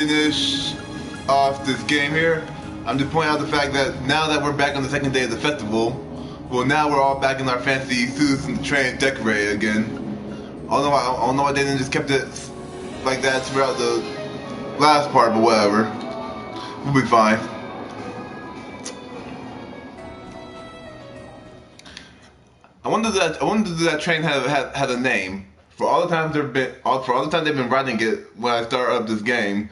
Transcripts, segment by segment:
Finish off this game here, I'm just pointing out the fact that now that we're back on the second day of the festival, well, now we're all back in our fancy suits and the train decorated again. I don't know why they didn't just kept it like that throughout the last part, but whatever. We'll be fine. I wonder if that train had a name. For all the times they've been riding it when I start up this game.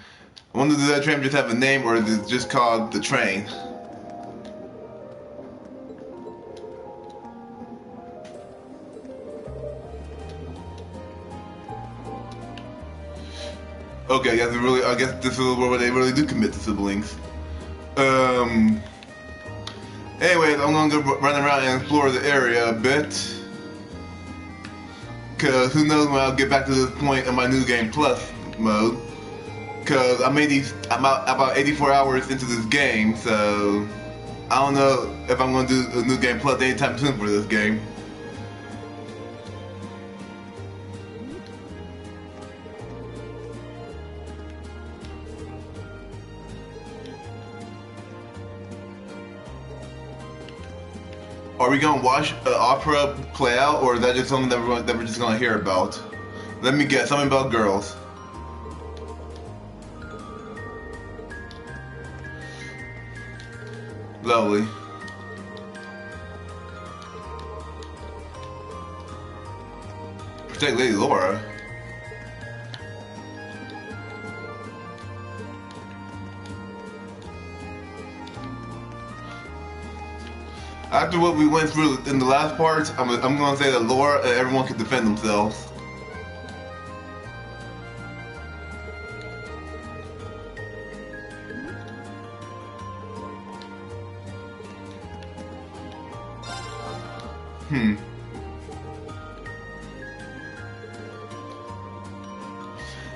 I wonder does that train just have a name, or is it just called the train? Okay, I guess this is where they really do commit to siblings. Anyways, I'm gonna go run around and explore the area a bit. Cause who knows when I'll get back to this point in my New Game Plus mode. Cause I'm about 84 hours into this game, so I don't know if I'm gonna do a New Game Plus anytime soon for this game. Are we gonna watch opera play out, or is that just something that we're just gonna hear about? Let me guess, something about girls. Lovely. Protect Lady Laura. After what we went through in the last part, I'm gonna say that Laura and everyone can defend themselves.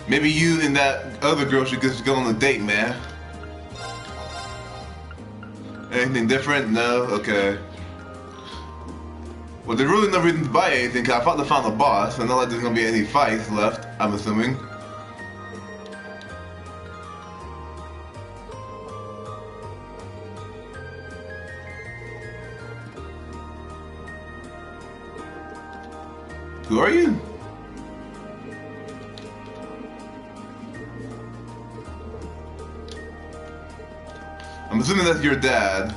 Maybe you and that other girl should just go on a date, man. Anything different? No? Okay. Well, there's really no reason to buy anything, because I thought they found a boss, so not like there's gonna be any fights left, I'm assuming. Who are you? I'm assuming that's your dad.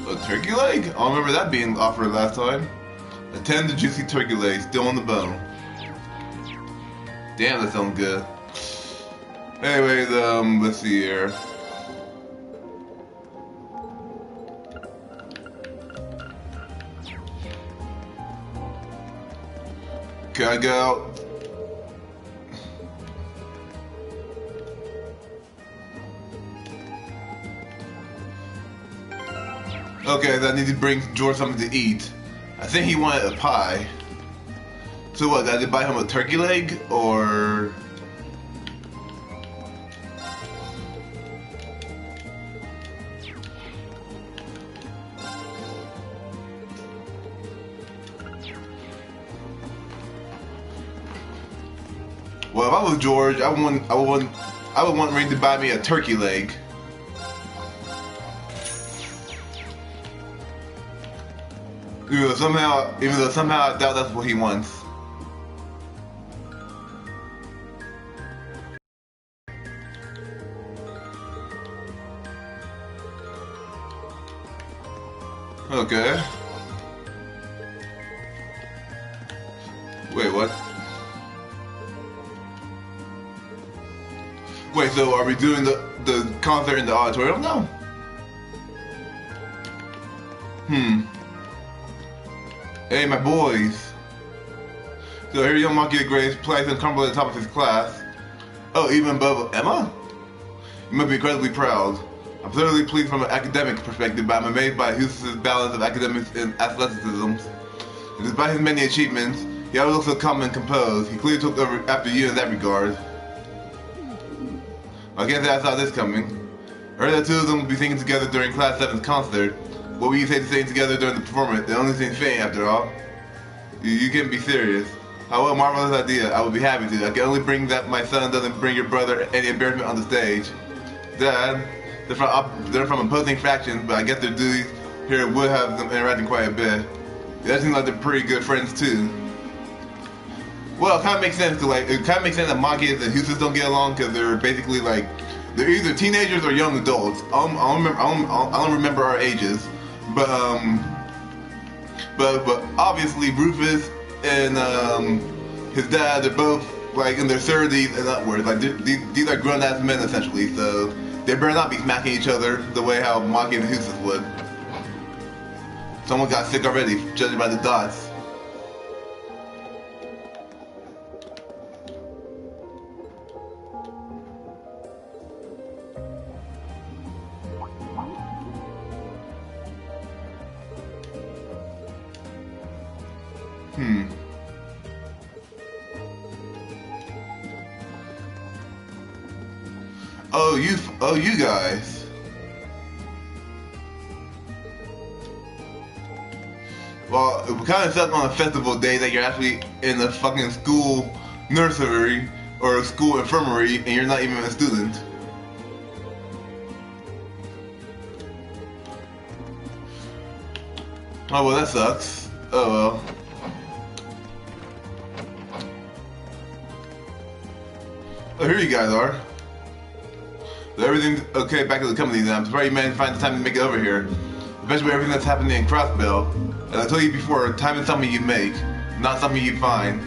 A turkey leg? I don't remember that being offered last time. A tender, juicy turkey leg, still on the bone. Damn, that sounds good. Anyways, let's see here. Can I go out? Okay, I need to bring George something to eat. I think he wanted a pie. So what, did I buy him a turkey leg, or... Well, if I was George, I would want Ring to buy me a turkey leg. Even though somehow I doubt that's what he wants. Okay. Wait, what? Wait, so are we doing the concert in the auditorium now? Hey, my boys. So here young monkey Grace plays and crumbles at the top of his class. Oh, even above Emma? You must be incredibly proud. I'm certainly pleased from an academic perspective, but I'm amazed by Hughes' balance of academics and athleticism. And despite his many achievements, he always looks so calm and composed. He clearly took over after you in that regard. I can't say I saw this coming. I heard that two of them would be singing together during Class 7's concert. What would you say to sing together during the performance? They only sing fitting after all. You can't be serious. How a marvelous idea. I would be happy to. I can only bring that my son doesn't bring your brother any embarrassment on the stage. Dad, they're from opposing factions, but I guess their duties here would have them interacting quite a bit. That seems like they're pretty good friends too. Well, it kind of makes sense that Marcus and Hustus don't get along because they're basically like they're either teenagers or young adults. I don't remember our ages, but obviously Rufus and his dad, they're both like in their 30s and upwards. Like these are grown-ass men essentially, so they better not be smacking each other the way how Marcus and Hustus would. Someone got sick already, judging by the dots. Oh, you guys. Well, it kind of sucks on a festival day that you're actually in a fucking school nursery or a school infirmary and you're not even a student. Oh, well, that sucks. Oh, well. Oh, here you guys are. So everything's okay back at the company now. I'm surprised you managed to find the time to make it over here. Especially with everything that's happening in Crossbell. As I told you before, time is something you make, not something you find.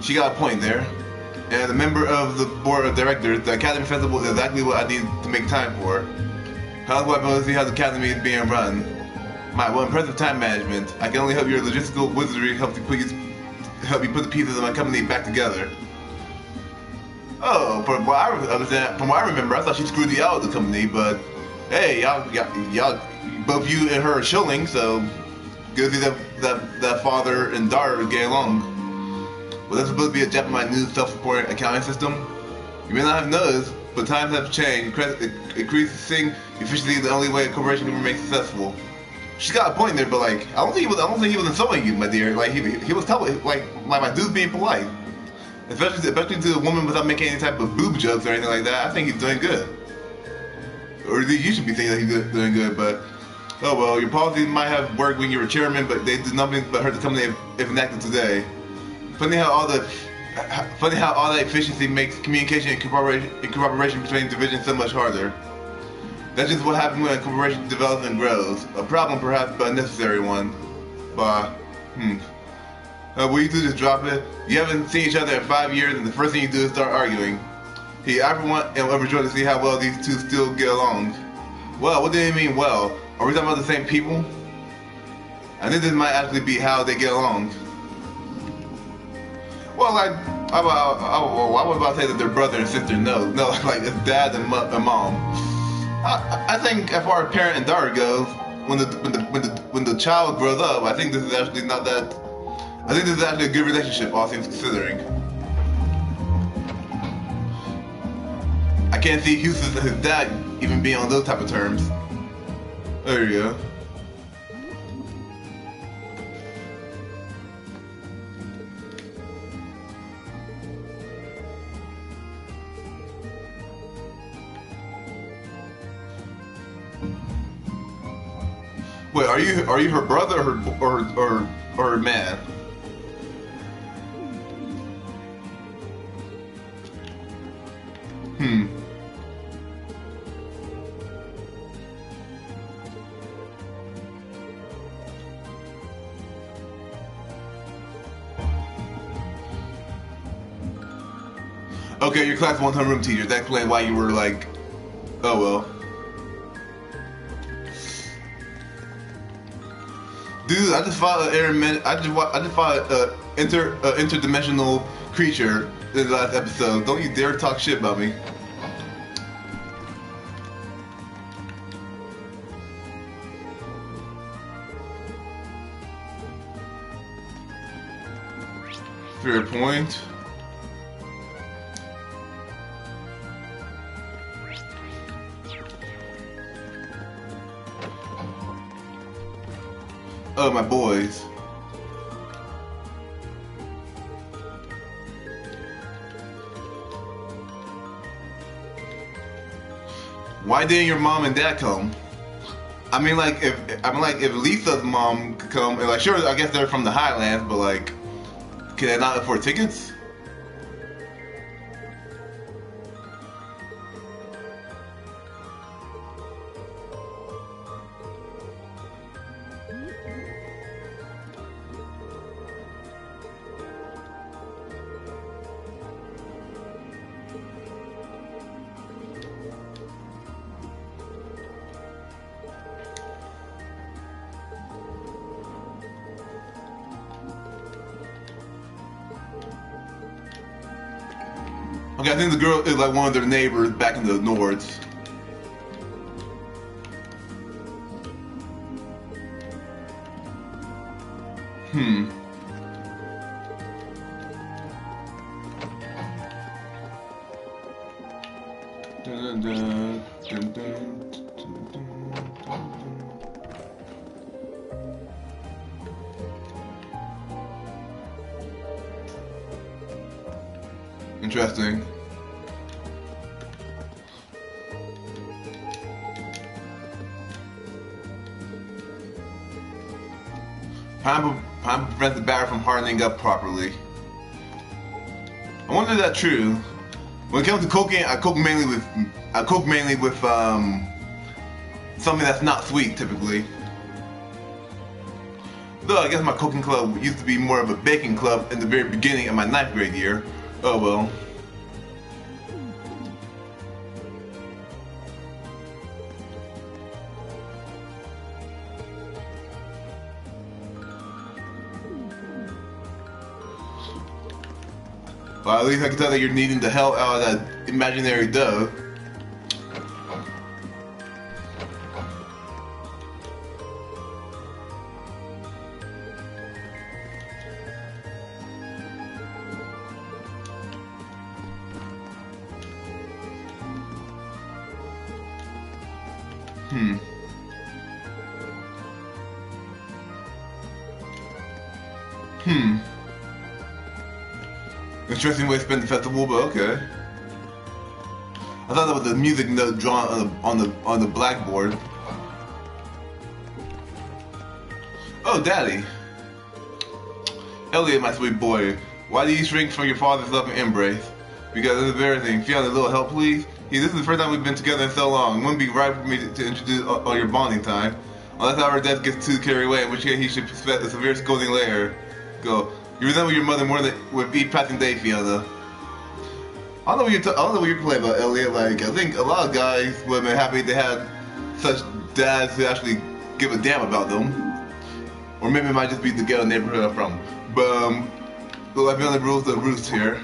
She got a point there. And as a member of the board of directors, the Academy Festival is exactly what I need to make time for. How's what I want to see how the Academy is being run? My, well, impressive time management. I can only hope your logistical wizardry help you put the pieces of my company back together. Oh, from what I remember, I thought she screwed you out of the company, but hey, y'all, both you and her are shilling, so good to see that father and daughter get along. Well, that's supposed to be a step in my new self-supporting accounting system. You may not have noticed, but times have changed. Increasing efficiency is the only way a corporation can remain successful. She's got a point there, but like, I don't think he was insulting you, my dear. Like he was telling, like my dude's being polite. Especially to a woman without making any type of boob jokes or anything like that. I think he's doing good. Or at least you should be thinking that he's doing good, but oh well, your policies might have worked when you were chairman, but they did nothing but hurt the company if enacted today. Funny how all that efficiency makes communication and cooperation between divisions so much harder. That's just what happens when a corporation develops and grows. A problem perhaps, but a necessary one. But will you two just drop it? You haven't seen each other in 5 years, and the first thing you do is start arguing. I for one am overjoyed to see how well these two still get along. Well, what do you mean well? Are we talking about the same people? I think this might actually be how they get along. Well, like, I was about to say that they're brother and sister. No, like it's dad and mom. I think as far as parent and daughter goes, when the child grows up, I think this is actually not that. I think this is actually a good relationship, all things considering. I can't see Hustus and his dad even being on those type of terms. There you go. Wait, are you her brother or her man? Okay, your class 1 homeroom teacher. That explains why you were like, oh well. Dude, I just fought an interdimensional creature in the last episode. Don't you dare talk shit about me. Fair point. Oh, my boys. Why didn't your mom and dad come? I mean, like, if Lisa's mom could come, and like, sure, I guess they're from the Highlands, but like, can they not afford tickets? Okay, I think the girl is like one of their neighbors back in the north. Hmm. Dun, dun, dun, dun, dun, dun. Interesting. Pineapple prevents the batter from hardening up properly. I wonder if that's true. When it comes to cooking, I cook mainly with something that's not sweet typically. Though I guess my cooking club used to be more of a baking club in the very beginning of my 9th grade year. Oh well. Well, at least I can tell that you're needing the hell out of that imaginary dough. Interesting way to spend the festival, but okay. I thought that was the music note drawn on the blackboard. Oh, Daddy. Elliot, my sweet boy, why do you shrink from your father's loving embrace? Because of the very thing. Fiona, a little help, please. This is the first time we've been together in so long. It wouldn't be right for me to introduce on your bonding time, unless our dad gets too carried away, in which case he should expect a severe scolding later. Go. You resemble your mother more than with each passing day, Fiona. I don't know what you're playing about, Elliot. Like, I think a lot of guys would have been happy they had such dads who actually give a damn about them. Or maybe it might just be the ghetto neighborhood I'm from. But, look, Fiona rules the roost here.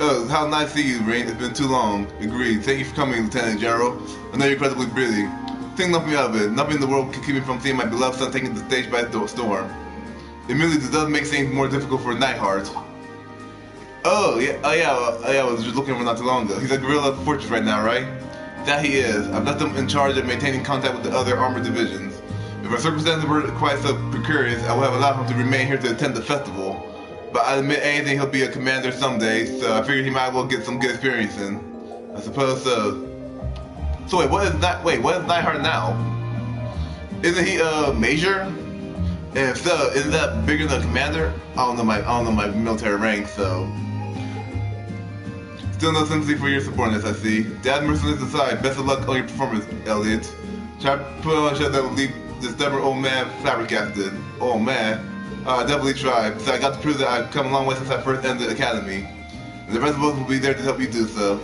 Oh, how nice to see you, Rain. It's been too long. Agreed. Thank you for coming, Lieutenant General. I know you're incredibly busy. Think nothing out of it. Nothing in the world can keep me from seeing my beloved son taking the stage by storm. Admittedly, this does make things more difficult for Nightheart. Oh yeah, I was just looking for him not too long ago. He's at Guerrilla Fortress right now, right? That he is. I've left him in charge of maintaining contact with the other armored divisions. If our circumstances were quite so precarious, I would have allowed him to remain here to attend the festival. But I admit anything, he'll be a commander someday, so I figured he might as well get some good experience in. I suppose so. So wait, what is Nightheart now? Isn't he a major? And if so, isn't that bigger than a commander? I don't know my military rank, so. Still no sympathy for your subordinates, I see. Dad, mercenaries aside, best of luck on your performance, Elliot. Try to put on a show that will leave this stubborn old man flabbergasted. Oh man. Definitely try. So I got to prove that I've come a long way since I first entered the academy. And the rest of us will be there to help you do so.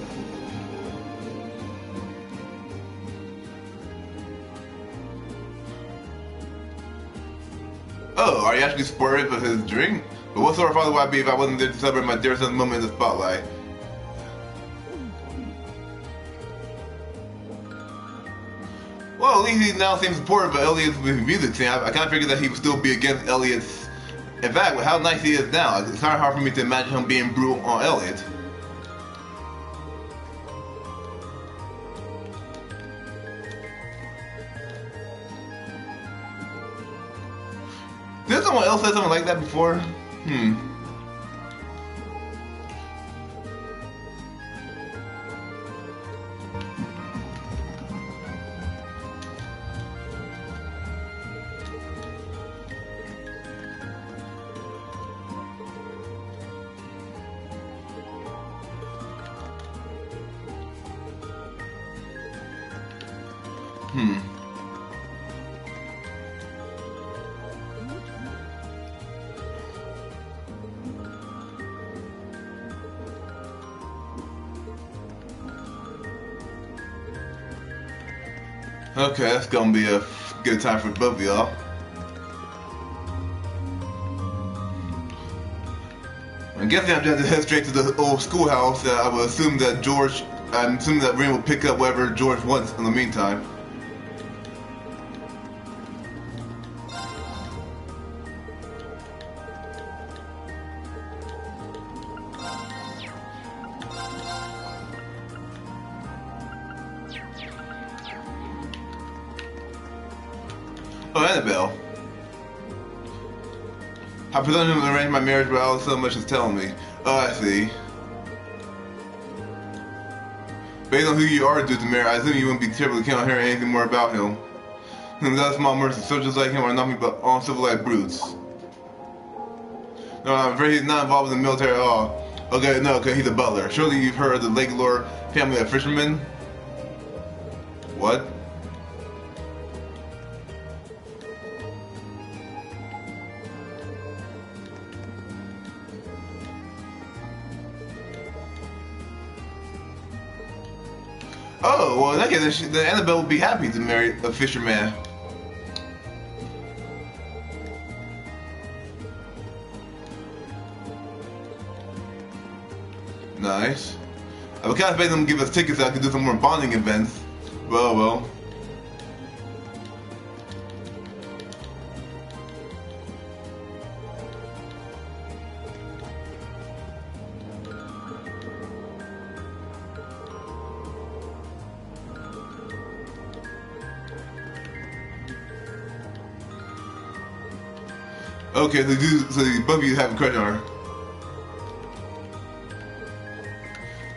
Oh, are you actually supportive of his dream? But what sort of father would I be if I wasn't there to celebrate my dear son's moment in the spotlight? Well, at least he now seems supportive of Elliot's music scene. I kind of figured that he would still be against Elliot's. In fact, with how nice he is now, it's kind of hard for me to imagine him being brutal on Elliot. Did someone else say something like that before? Okay, that's gonna be a good time for both of y'all. I'm guessing I'm just to head straight to the old schoolhouse. I will assume that I'm assuming that Rin will pick up whatever George wants in the meantime. Oh, Annabelle. I presume him to arrange my marriage without so much as telling me. Oh, I see. Based on who you are due to marry, I assume you wouldn't be terribly keen on hearing anything more about him. Without small mercy, soldiers like him are nothing but uncivilized brutes. No, I'm afraid he's not involved in the military at all. Okay, no, okay, he's a butler. Surely you've heard of the Lake Lore family of fishermen? What? Oh, well, in that case, then Annabelle would be happy to marry a fisherman. Nice. I would kind of make them give us tickets so I could do some more bonding events. Well. Okay, so both of you have a crush on her.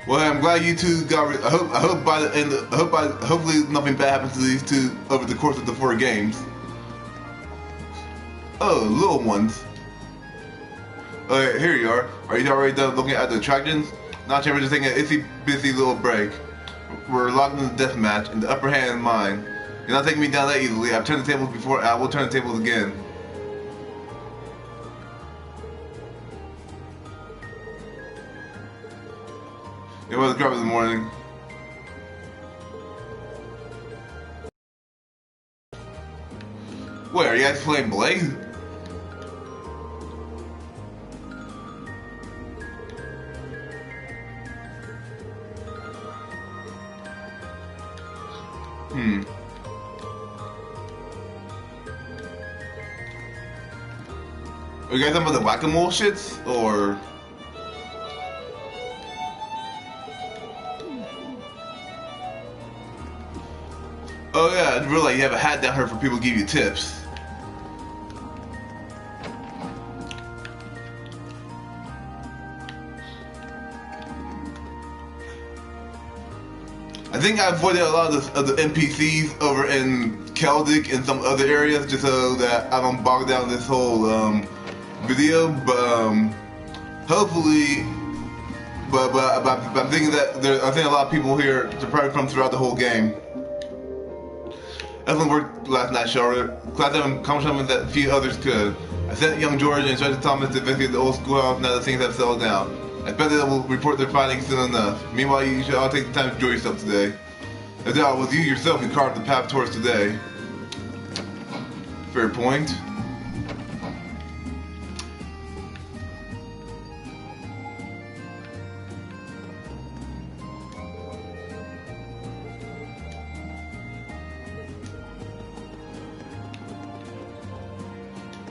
Well, I'm glad you two got. I hope by the end. Hopefully nothing bad happens to these two over the course of the 4 games. Oh, little ones. Okay, here you are. Are you already done looking at the attractions? Not we're just taking an itsy-bitsy little break. We're locked in the death match, and the upper hand is mine. You're not taking me down that easily. I've turned the tables before, and I will turn the tables again. It was a crap in the morning. Wait, are you guys playing Blaze? Are you guys talking about the whack-a-mole shits, or? Oh yeah, I didn't realize you have a hat down here for people to give you tips. I think I avoided a lot of the NPCs over in Celtic and some other areas just so that I don't bog down this whole video, but hopefully, but I'm thinking that I think a lot of people here are probably from throughout the whole game. Excellent work last night, Charlotte. Glad to accomplish something that few others could. I sent young George and Inspector Thomas to investigate the old schoolhouse now that things have settled down. I bet they will report their findings soon enough. Meanwhile, you should all take the time to enjoy yourself today. No doubt it was you yourself who carved the path towards today. Fair point.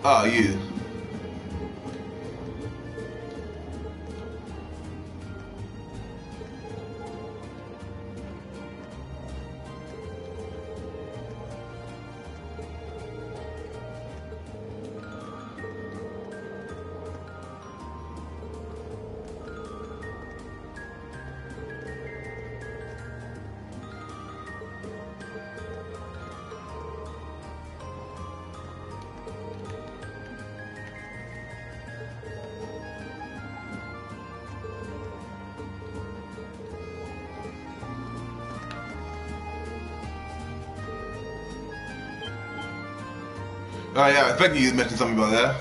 Ah, you. Oh yeah, I expected you to mention something about that.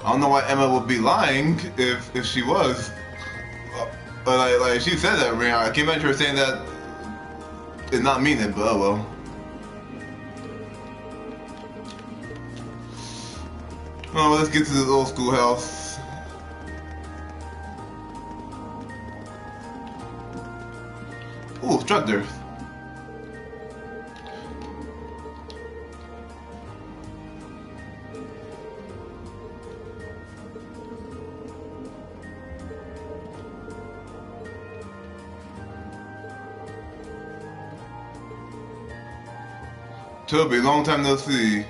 I don't know why Emma would be lying if she was. Like she said that, I can't imagine her saying that and not mean it, but oh well. Oh, let's get to this old schoolhouse. Ooh, instructors. Toby, long time no see.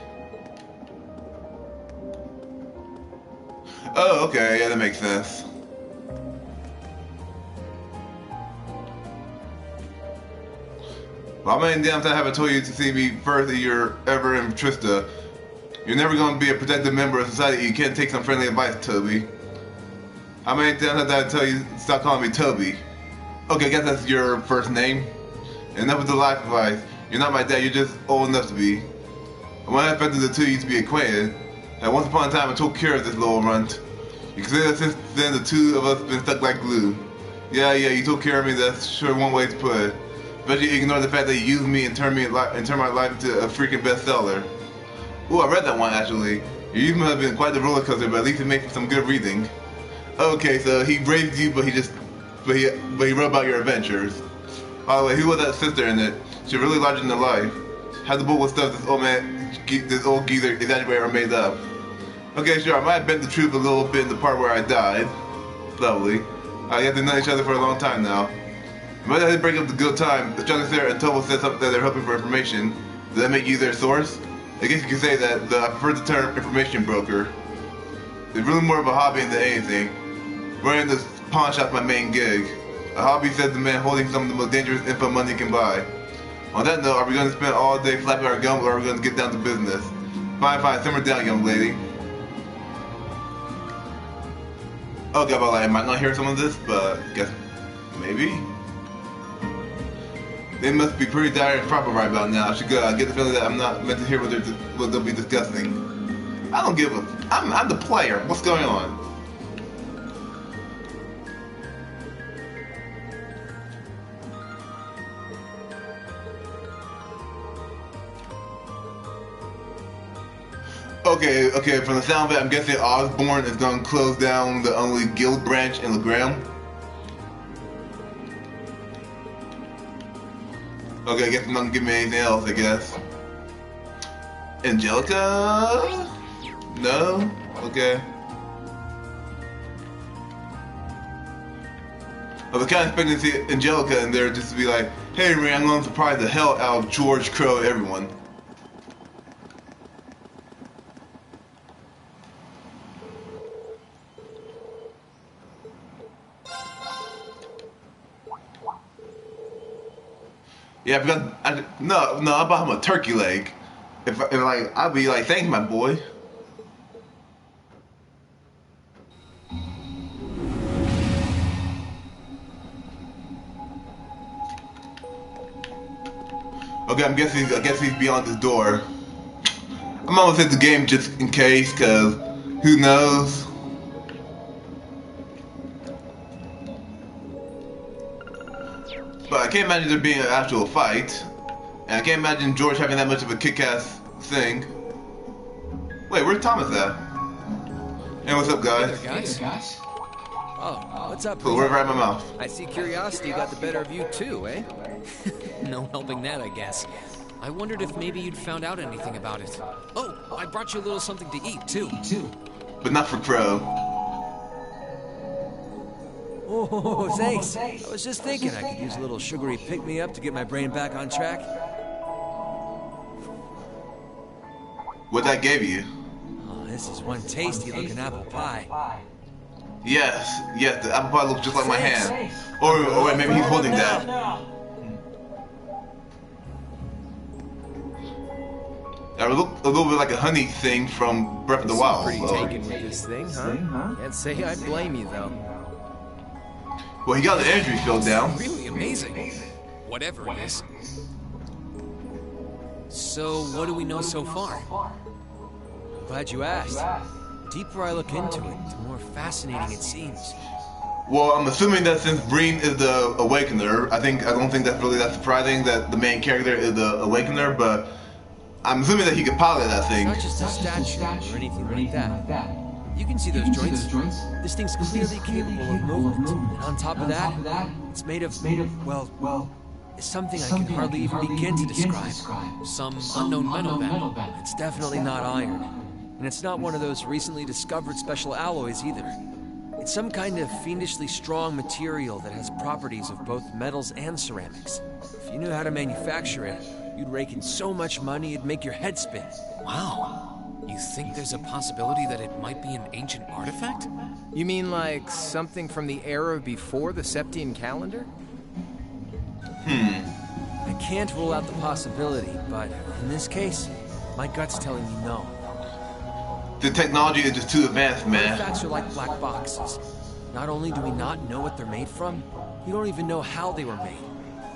Oh, okay, yeah, that makes sense. Well, how many damn times have I told you to see me first if you're ever in Trista? You're never going to be a productive member of society. You can't take some friendly advice, Toby. How many times did I tell you to stop calling me Toby? Okay, I guess that's your first name. Enough with the life advice. You're not my dad, you're just old enough to be. And when I expected the two of you to be acquainted, and once upon a time I took care of this little runt. You consider that since then the two of us have been stuck like glue. Yeah, you took care of me, that's sure one way to put it. But you ignore the fact that you used me and turned my life into a freaking bestseller. Ooh, I read that one actually. Your youth must have been quite the roller coaster, but at least it made for some good reading. Okay, so he raised you, but he wrote about your adventures. By the way, who was that sister in it? She's really larger than life. How the book was stuff this old geezer exaggerated or made up. Okay, sure, I might have bent the truth a little bit in the part where I died. Lovely. I have to know each other for a long time now. But as they break up the good time, the Struggle Sarah and Tobo said something that they're hoping for information. Does that make you their source? I guess you could say that I prefer the term information broker. It's really more of a hobby than anything. Running this pawn shop's my main gig. A hobby, says the man holding some of the most dangerous info money can buy. On that note, are we going to spend all day flapping our gums or are we going to get down to business? Fine, simmer down, young lady. Okay, well, I might not hear some of this, but I guess maybe? They must be pretty dire and proper right about now. I should go. I get the feeling that I'm not meant to hear what they'll be discussing. I don't give a... I'm the player. What's going on? Okay, from the sound of it, I'm guessing Osborne is going to close down the only guild branch in Legram. Okay, I guess I'm not going to give me anything else, I guess. Angelica? No? Okay. I was kind of expecting to see Angelica in there just to be like, hey, Ray, I'm going to surprise the hell out of George, Crow, and everyone. Yeah, because I bought him a turkey leg. If like, I'd be like, thanks, my boy. Okay, I guess he's beyond this door. I'm almost hit the game just in case, cause who knows? But I can't imagine there being an actual fight. And I can't imagine George having that much of a kick-ass thing. Wait, where's Thomas at? Hey, what's up, guys? Hey, guys. Oh, what's up? So, right in my mouth. I see curiosity got the better of you too, eh? No helping that, I guess. I wondered if maybe you'd found out anything about it. Oh, I brought you a little something to eat, too. But not for Crow. Oh, thanks. I was just thinking I could use a little sugary pick-me-up to get my brain back on track. What that gave you? Oh, this is one tasty-looking apple pie. Yes, the apple pie looks just like my Thanks. hand. Or wait, maybe he's holding that. That would look a little bit like a honey thing from Breath of the Wild. Pretty so. taken with this thing, huh? Can't say I blame you, though. Well, he got the energy field down. Really amazing. Whatever it is. So, what do we know so far? Glad you asked. The deeper I look into it, the more fascinating it seems. Well, I'm assuming that since Breen is the Awakener, I don't think that's really that surprising that the main character is the Awakener, but I'm assuming that he could pilot that thing. It's not just a statue or anything like that. You can see those joints. This thing's clearly capable of movement. And on top of that, it's made of, well, something I can hardly even begin to describe. Some unknown metal then. It's definitely not iron. And it's not one of those recently discovered special alloys either. It's some kind of fiendishly strong material that has properties of both metals and ceramics. If you knew how to manufacture it, you'd rake in so much money it'd make your head spin. Wow. You think there's a possibility that it might be an ancient artifact? You mean like something from the era before the Septian calendar? I can't rule out the possibility, but in this case, my gut's telling me no. The technology is just too advanced, man. Artifacts are like black boxes. Not only do we not know what they're made from, we don't even know how they were made.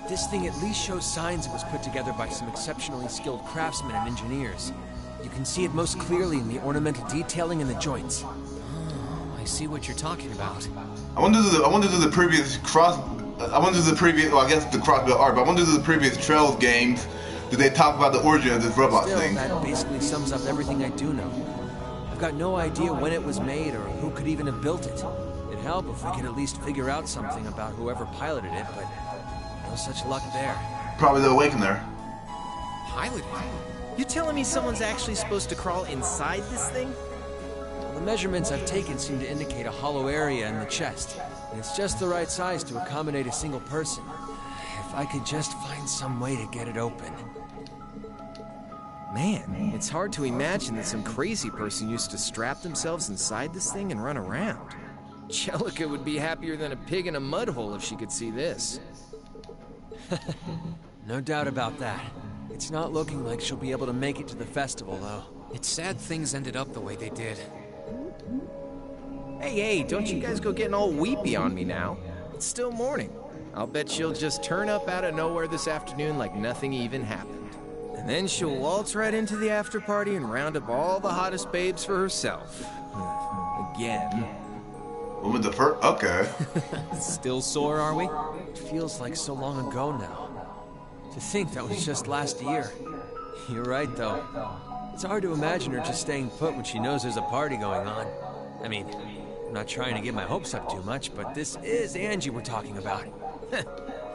This thing at least shows signs it was put together by some exceptionally skilled craftsmen and engineers. You can see it most clearly in the ornamental detailing in the joints. Oh, I see what you're talking about. I want to do the previous well, I guess the crossbuild art, but I want to do the previous Trails games. Did they talk about the origin of this robot Still, thing? that basically sums up everything I do know. I've got no idea when it was made or who could even have built it. It'd help if we could at least figure out something about whoever piloted it, but no such luck there. Probably the Awakener. Piloted? You telling me someone's actually supposed to crawl inside this thing? The measurements I've taken seem to indicate a hollow area in the chest, and it's just the right size to accommodate a single person. If I could just find some way to get it open. Man, it's hard to imagine that some crazy person used to strap themselves inside this thing and run around. Jellica would be happier than a pig in a mud hole if she could see this. No doubt about that. It's not looking like she'll be able to make it to the festival, though. It's sad things ended up the way they did. Hey, don't you guys go getting all weepy on me now. It's still morning. I'll bet she'll just turn up out of nowhere this afternoon like nothing even happened. And then she'll waltz right into the after party and round up all the hottest babes for herself. Again. What was the first? Okay. Still sore, are we? It feels like so long ago now. To think that was just last year. You're right, though. It's hard to imagine her just staying put when she knows there's a party going on. I mean, I'm not trying to get my hopes up too much, but this is Angie we're talking about.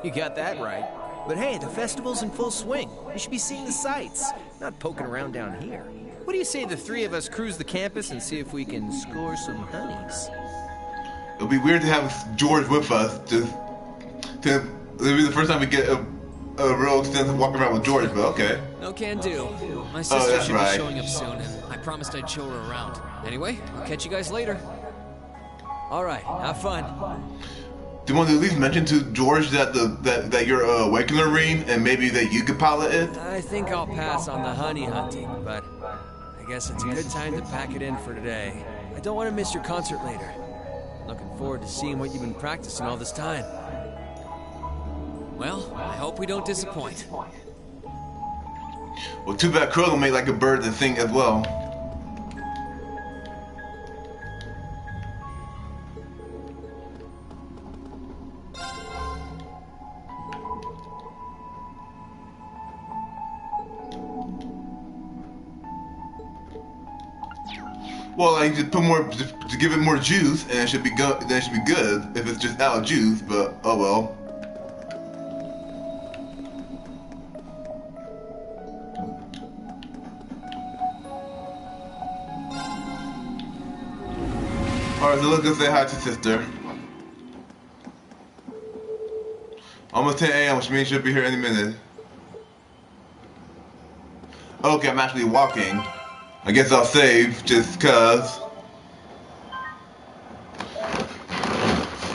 You got that right. But hey, the festival's in full swing. We should be seeing the sights, not poking around down here. What do you say the three of us cruise the campus and see if we can score some honeys? It'll be weird to have George with us. It'll be the first time we get a real extensive walk around with George, but okay. No can do. My sister that's should right. be showing up soon, and I promised I'd show her around. Anyway, I'll catch you guys later. All right, have fun. Do you want to at least mention to George that that you're a Awakener Marine and maybe that you could pilot it? I think I'll pass on the honey hunting, but I guess it's a good time to pack it in for today. I don't want to miss your concert later. Looking forward to seeing what you've been practicing all this time. Well, I hope we don't disappoint. Well, too bad Crow will make like a bird and sing as well. Well, I just put more to give it more juice, and it should be good. Then it should be good if it's just out of juice. But oh well. Alright, so let's go say hi to sister. Almost 10 a.m., which means she'll be here any minute. Okay, I'm actually walking. I guess I'll save just cause.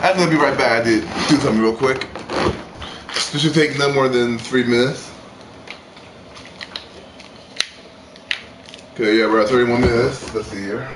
I'm gonna be right back. I did do something real quick. This should take no more than 3 minutes. Okay, yeah, we're at 31 minutes. Let's see here.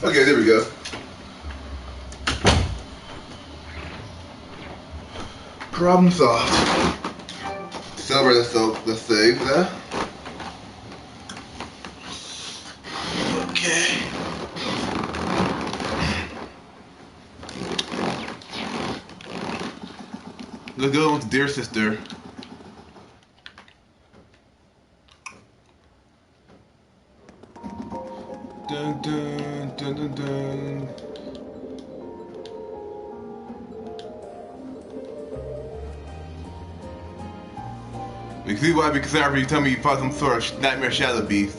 Okay, there we go. Problem solved. Silver, let's save that. Okay. Let's go with Dear Sister. Dun dun dun dun dun. You see why I'd be concerned if you tell me you fought some sort of nightmare shadow beast.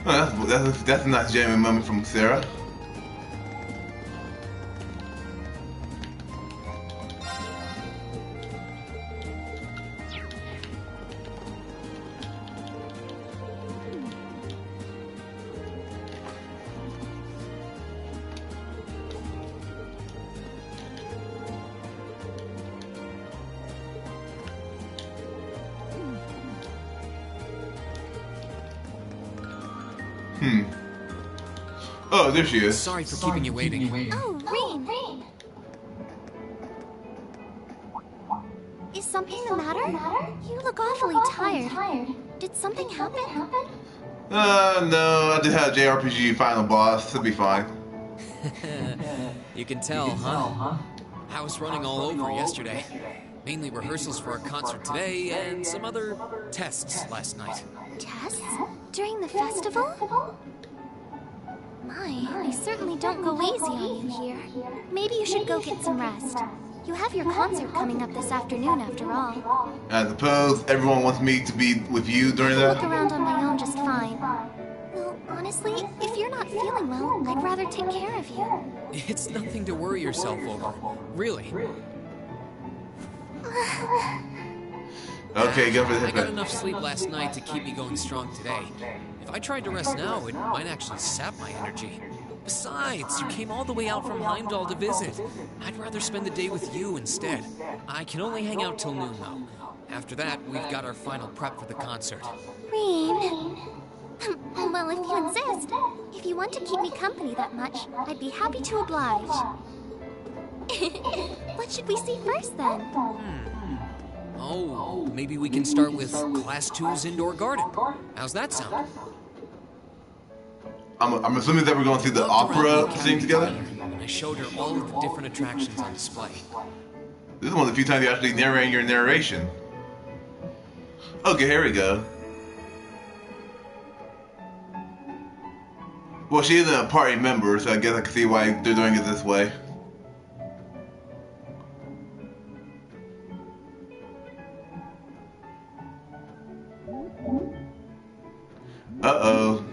Oh, that's a nice genuine moment from Sarah. Oh, there she is. Sorry for keeping you waiting. Oh, Rean. Is something the matter? You look awfully tired. Did something happen? No, I just had a JRPG final boss. It'll be fine. You can tell, huh? I was running all over yesterday. Mainly rehearsals for our concert today and some other tests last night. Tests? During the festival? My, they certainly don't go easy on you here. Maybe you should go get some rest. You have your concert coming up this afternoon after all. I suppose everyone wants me to be with you during that? I can look around on my own just fine. Well, honestly, if you're not feeling well, I'd rather take care of you. It's nothing to worry yourself over. Really. Okay, go for the I got enough sleep last night to keep me going strong today. If I tried to rest now, it might actually sap my energy. Besides, you came all the way out from Heimdall to visit. I'd rather spend the day with you instead. I can only hang out till noon, though. After that, we've got our final prep for the concert. Rean. Well, if you insist. If you want to keep me company that much, I'd be happy to oblige. What should we see first, then? Oh, maybe we can start with Class 2's indoor garden. How's that sound? I'm assuming that we're going to see the Walked around opera the scene academy together? and I showed her all of the different attractions on display. This is one of the few times you're actually narrating your narration. Okay, here we go. Well, she isn't a party member, so I guess I can see why they're doing it this way. Uh-oh.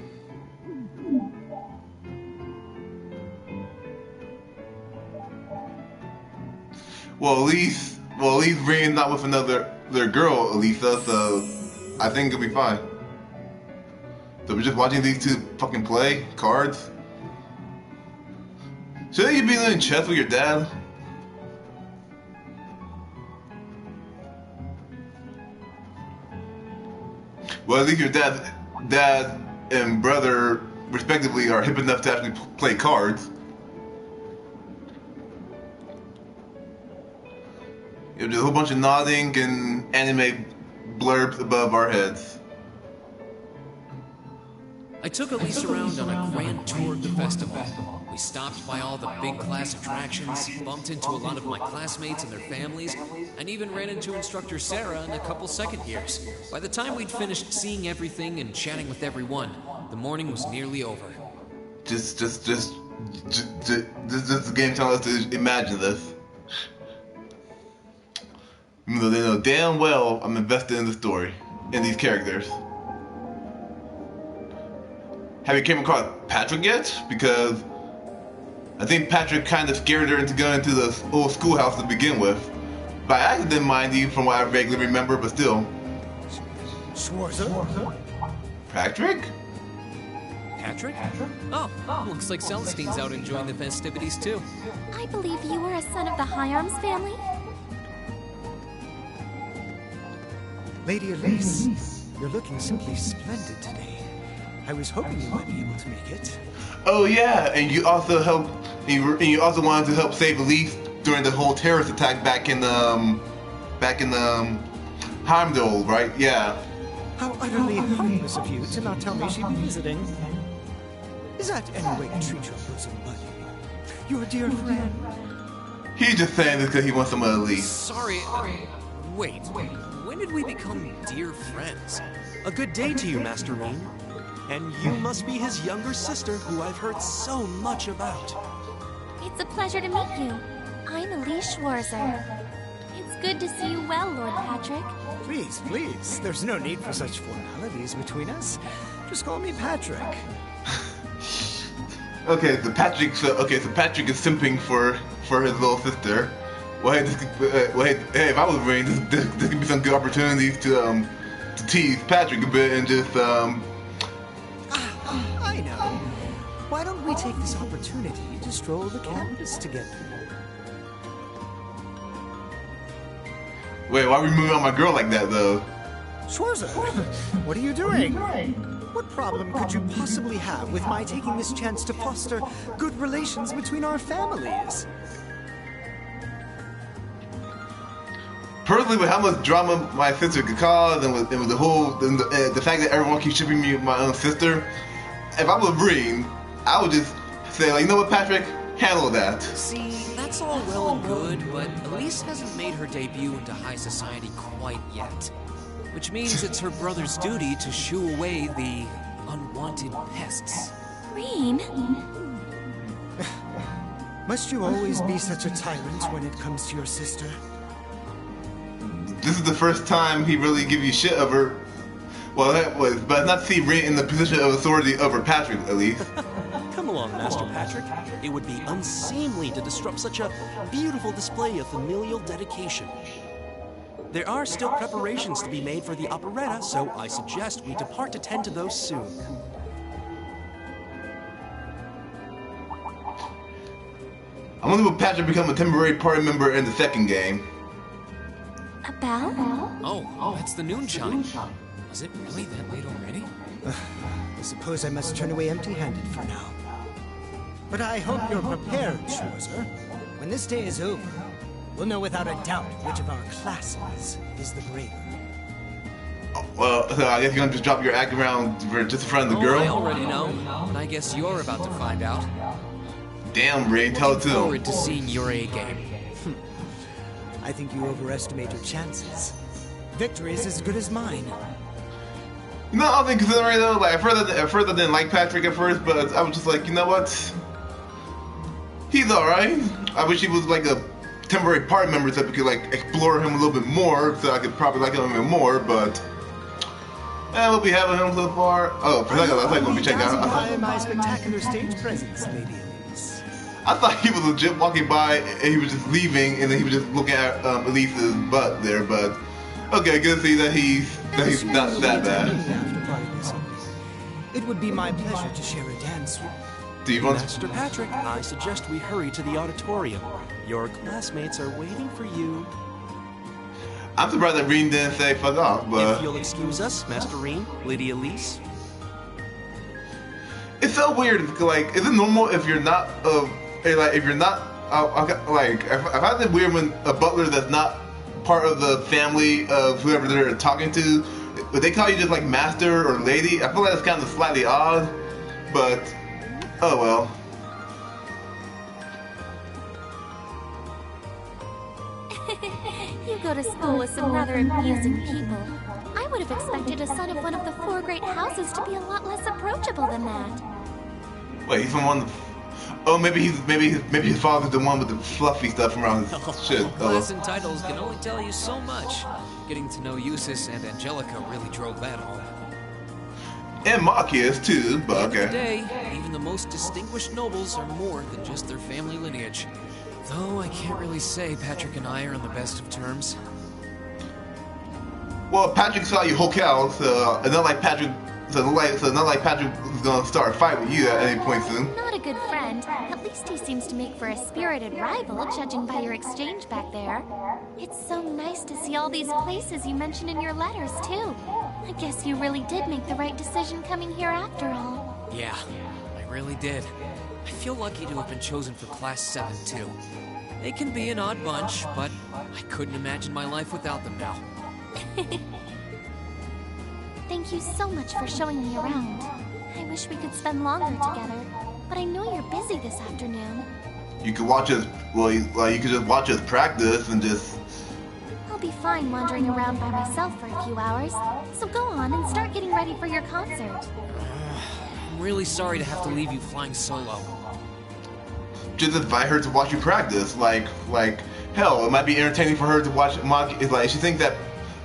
Well, at least Reen's not with their girl, Elisa, so I think it'll be fine. So we're just watching these two fucking play cards? Shouldn't you be doing chess with your dad? Well, at least your dad and brother, respectively, are hip enough to actually play cards. You know, just a whole bunch of nodding and anime blurbs above our heads. I took Elise around on a grand tour of the festival. We stopped by all the big class attractions, bumped into a lot of my classmates and their families, and even ran into instructor Sarah and a couple second years. By the time we'd finished seeing everything and chatting with everyone, the morning was nearly over. Just the game telling us to imagine this. Even though they know damn well I'm invested in the story, in these characters. Have you came across Patrick yet? Because I think Patrick kind of scared her into going into the old schoolhouse to begin with. By accident, mind you, from what I vaguely remember, but still. Schwarzer? Patrick? Patrick? Oh, looks like Celestine's out enjoying the festivities too. I believe you are a son of the High Arms family. Lady Elise, you're looking simply splendid today. I was hoping you might be able to make it. Oh yeah, and you also helped. And you also wanted to help save Elise during the whole terrorist attack back in Heimdall, right? Yeah. How utterly heartless of you to not tell me she'd be visiting. Is that any way to treat your bosom buddy? Your dear friend? He's just saying this because he wants some of Elise. Sorry. Wait. When did we become dear friends? A good day to you, Master Rean. And you must be his younger sister, who I've heard so much about. It's a pleasure to meet you. I'm Elise Schwarzer. It's good to see you well, Lord Patrick. Please, please. There's no need for such formalities between us. Just call me Patrick. So Patrick is simping for his little sister. Well, hey, if I was Rean, this could be some good opportunities to tease Patrick a bit and just I know. Why don't we take this opportunity to stroll the campus together? Wait, why are we moving on my girl like that though? Schwarzer, what are you doing? What problem could you possibly have with my taking this chance to foster good relations between our families? Personally, with how much drama my sister could cause, and with the fact that everyone keeps shipping me my own sister, if I was Rean, I would just say, like, you know what, Patrick, handle that. See, that's all well and good, but Elise hasn't made her debut into high society quite yet. Which means it's her brother's duty to shoo away the unwanted pests. Rean? Must you always be such a tyrant when it comes to your sister? This is the first time he really give you shit over. Well, that was, but not see Rean in the position of authority over Patrick, at least. Come along, Master Patrick. It would be unseemly to disrupt such a beautiful display of familial dedication. There are still preparations to be made for the operetta, so I suggest we depart to tend to those soon. I wonder will Patrick become a temporary party member in the second game. A bell? Oh, that's the noon chime. Is it really that late already? I suppose I must turn away empty-handed for now. But I hope you're prepared, Schwarzer. When this day is over, we'll know without a doubt which of our classes is the braver. Well, so I guess you're gonna just drop your act around just in front of the girl? I already know, and I guess you're about to find out. Damn, Ray, tell it to Looking him. forward to seeing your A game. I think you overestimate your chances. Victory is as good as mine. You know, I think considering though, like at first I didn't like Patrick at first, but I was just like, you know what? He's alright. I wish he was like a temporary party member so we could like explore him a little bit more, so I could probably like him even more, but we'll be having him so far. Oh, for a second, I thought we'll be checking out. By my spectacular stage presence, Lady Elise. I thought he was legit walking by and he was just leaving and then he was just looking at Elise's butt there, but okay, good to see that he's not that bad. It would be my pleasure to share a dance with Do you want Master Patrick, I suggest we hurry to the auditorium. Your classmates are waiting for you. I'm surprised that Rean didn't say fuck off, but If you'll excuse us, Master Rean, Lady Elise. it's so weird. Like, is it normal if you're not if you're not like if I find it weird when a butler that's not part of the family of whoever they're talking to, but they call you just like master or lady. I feel like it's kind of slightly odd, but oh well. You go to school with some rather amusing people. I would have expected a son of one of the 4 great houses to be a lot less approachable than that. Wait, he's from one. Oh, maybe his father's the one with the fluffy stuff around his shit. Class and titles can only tell you so much. Getting to know Eustace and Angelica really drove that home. And Marcus too, but okay. Today, even the most distinguished nobles are more than just their family lineage. Though I can't really say Patrick and I are on the best of terms. Well, Patrick saw you Hulk out, so it's not like Patrick. So not like Patrick was gonna start a fight with you at any point soon. Not a good friend. At least he seems to make for a spirited rival, judging by your exchange back there. It's so nice to see all these places you mentioned in your letters, too. I guess you really did make the right decision coming here after all. Yeah, I really did. I feel lucky to have been chosen for Class 7, too. They can be an odd bunch, but I couldn't imagine my life without them now. Thank you so much for showing me around. I wish we could spend longer together, but I know you're busy this afternoon. You could watch us. Well, you could just watch us practice and just. I'll be fine wandering around by myself for a few hours, so go on and start getting ready for your concert. I'm really sorry to have to leave you flying solo. Just invite her to watch you practice. Like hell, it might be entertaining for her to watch Monkey. It's like she thinks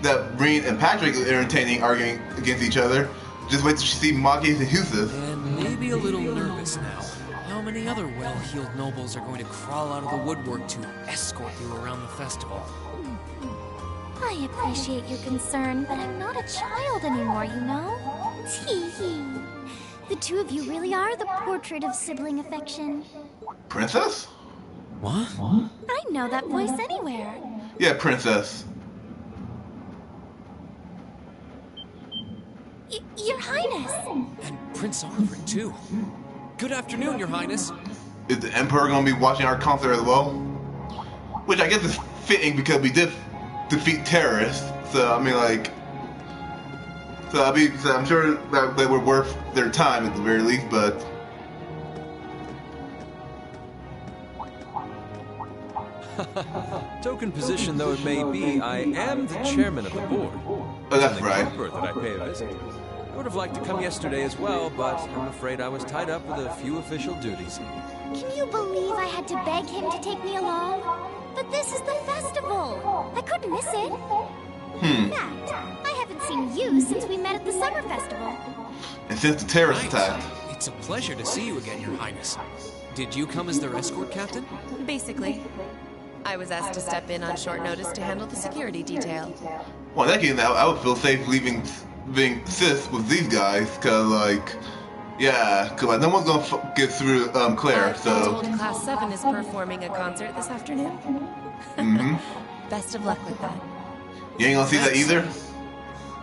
that Breen and Patrick are entertaining arguing against each other. Just wait till she sees Monkey and Yusuf. And maybe a little nervous now. How many other well-heeled nobles are going to crawl out of the woodwork to escort you around the festival? I appreciate your concern, but I'm not a child anymore, you know? Tee-hee. The two of you really are the portrait of sibling affection. Princess? What? I know that voice anywhere. Yeah, Princess. Your Highness! And Prince Oliver, too. Good afternoon, Your Highness. Is the Emperor gonna be watching our concert as well? Which I guess is fitting because we did defeat terrorists. So I mean, like, so I'm sure that they were worth their time at the very least. But Token position though it may be, I am the chairman of the board. oh, that's right. That I pay a visit. I would have liked to come yesterday as well, but I'm afraid I was tied up with a few official duties. Can you believe I had to beg him to take me along? But this is the festival! I couldn't miss it! In fact, I haven't seen you since we met at the summer festival. And since the terrorist attack. It's a pleasure to see you again, Your Highness. Did you come as their escort captain? Basically. I was asked to step in on short notice to handle the security detail. Well, in that case, I would feel safe being sis with these guys, cause like, yeah, cause like no one's gonna get through Claire. I've So. been told Class 7 is performing a concert this afternoon. Best of luck with that. You ain't gonna see that either.